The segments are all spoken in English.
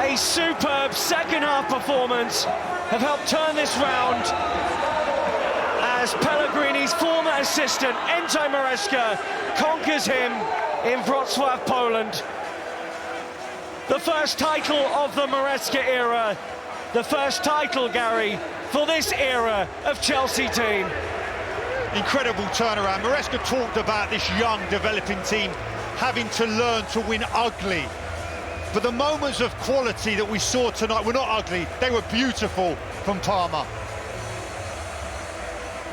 A superb second-half performance have helped turn this round as Pellegrini's former assistant, Enzo Maresca, conquers him in Wrocław, Poland. The first title of the Maresca era, the first title, Gary, for this era of Chelsea team. Incredible turnaround. Maresca talked about this young, developing team having to learn to win ugly. But the moments of quality that we saw tonight were not ugly, they were beautiful from Parma.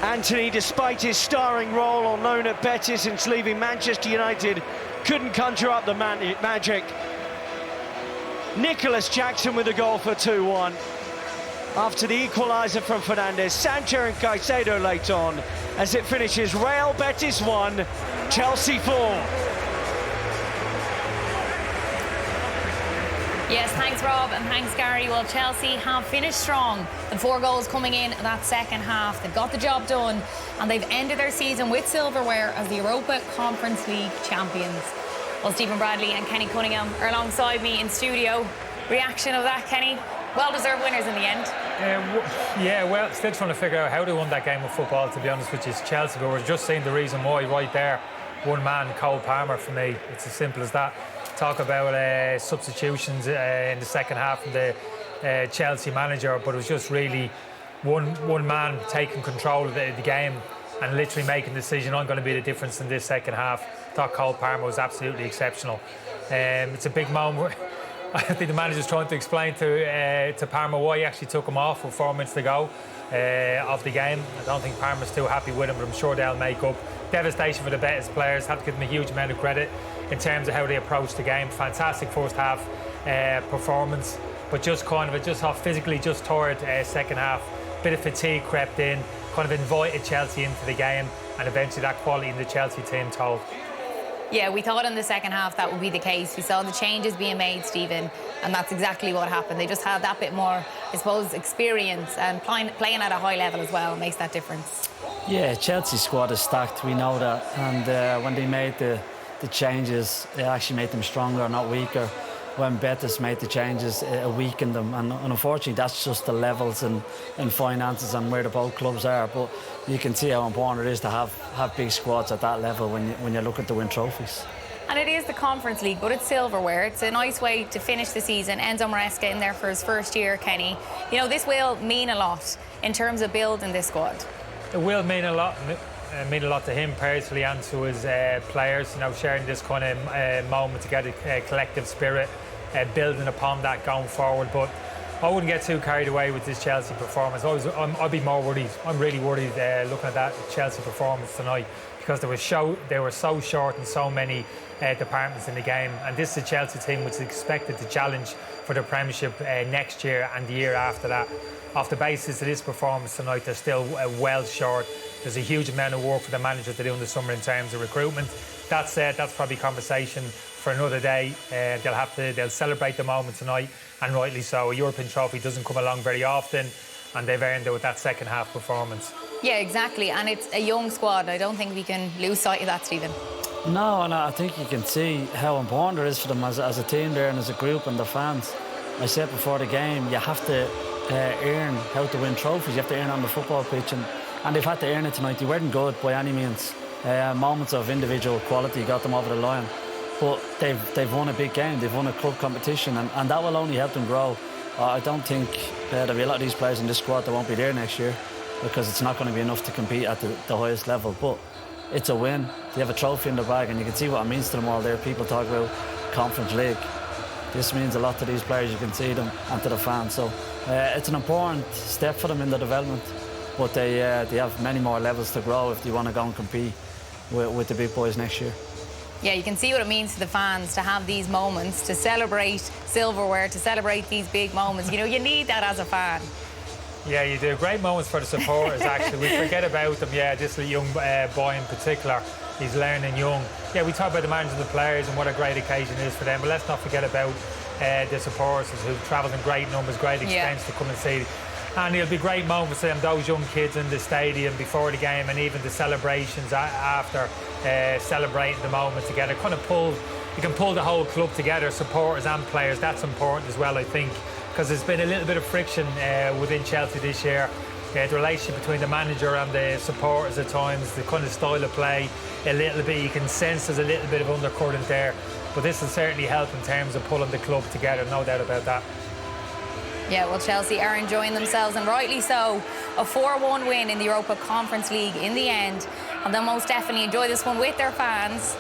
Anthony, despite his starring role on loan at Betis since leaving Manchester United, couldn't conjure up the magic. Nicholas Jackson with a goal for 2-1. After the equaliser from Fernandes, Sancho and Caicedo late on, as it finishes Real Betis 1, Chelsea 4. Yes, thanks Rob and thanks Gary. Well, Chelsea have finished strong. The 4 goals coming in that second half. They've got the job done and they've ended their season with silverware as the Europa Conference League champions. Well, Stephen Bradley and Kenny Cunningham are alongside me in studio. Reaction of that, Kenny? Well-deserved winners in the end. Yeah, well, still trying to figure out how they won that game of football, to be honest, which is Chelsea. But we're just seeing the reason why right there. One man, Cole Palmer, for me. It's as simple as that. Talk about substitutions in the second half from the Chelsea manager, but it was just really one man taking control of the game and literally making the decision, I'm going to be the difference in this second half. I thought Cole Palmer was absolutely exceptional. It's a big moment. I think the manager's trying to explain to Palmer why he actually took him off with 4 minutes to go of the game. I don't think Palmer's too happy with him, but I'm sure they'll make up. Devastation for the Betis players. Have to give them a huge amount of credit in terms of how they approached the game. Fantastic first half performance, but just off physically just tired second half. Bit of fatigue crept in, kind of invited Chelsea into the game, and eventually that quality in the Chelsea team told. Yeah, we thought in the second half that would be the case. We saw the changes being made, Stephen, and that's exactly what happened. They just had that bit more, I suppose, experience and playing at a high level as well makes that difference. Yeah, Chelsea's squad is stacked, we know that. And when they made the changes, it actually made them stronger, not weaker. When Betis made the changes, it weakened them. And unfortunately, that's just the levels and finances and where the both clubs are. But you can see how important it is to have big squads at that level when you're looking to win trophies. And it is the Conference League, but it's silverware. It's a nice way to finish the season. Enzo Maresca in there for his first year, Kenny. You know, this will mean a lot in terms of building this squad. It will mean a lot to him personally and to his players, you know, sharing this kind of moment to get a collective spirit, building upon that going forward. But I wouldn't get too carried away with this Chelsea performance. I'd be more worried. I'm really worried looking at that Chelsea performance tonight, because they were so short in so many departments in the game. And this is a Chelsea team which is expected to challenge for the Premiership next year and the year after that. Off the basis of this performance tonight, they're still well short. There's a huge amount of work for the manager to do in the summer in terms of recruitment. That said, that's probably conversation for another day. They'll celebrate the moment tonight, and rightly so. A European trophy doesn't come along very often, and they've earned it with that second half performance. Yeah, exactly, and it's a young squad. I don't think we can lose sight of that, Stephen. No, and I think you can see how important it is for them as a team there and as a group and the fans. I said before the game, you have to earn how to win trophies. You have to earn on the football pitch, and they've had to earn it tonight. They weren't good by any means. Moments of individual quality got them over the line, but they've won a big game. They've won a club competition, and that will only help them grow. I don't think there'll be a lot of these players in this squad that won't be there next year, because it's not going to be enough to compete at the highest level. But it's a win. They have a trophy in the bag, and you can see what it means to them all there. People talk about Conference League. This means a lot to these players, you can see them, and to the fans. So it's an important step for them in the development, but they have many more levels to grow if they want to go and compete with the big boys next year. Yeah, you can see what it means to the fans to have these moments, to celebrate silverware, to celebrate these big moments. You know, you need that as a fan. Yeah, you do. Great moments for the supporters, actually. We forget about them. Yeah, this young boy in particular, he's learning young. Yeah, we talk about the managers and the players and what a great occasion it is for them, but let's not forget about the supporters who've travelled in great numbers, great expense to come and see. And it'll be great moments for them, those young kids in the stadium before the game, and even the celebrations after celebrating the moment together. Kind of pulled you can pull the whole club together, supporters and players. That's important as well, I think, because there's been a little bit of friction within Chelsea this year. The relationship between the manager and the supporters at times, the kind of style of play, a little bit, you can sense there's a little bit of undercurrent there. But this will certainly help in terms of pulling the club together, no doubt about that. Yeah, well, Chelsea are enjoying themselves, and rightly so. A 4-1 win in the Europa Conference League in the end. And they'll most definitely enjoy this one with their fans.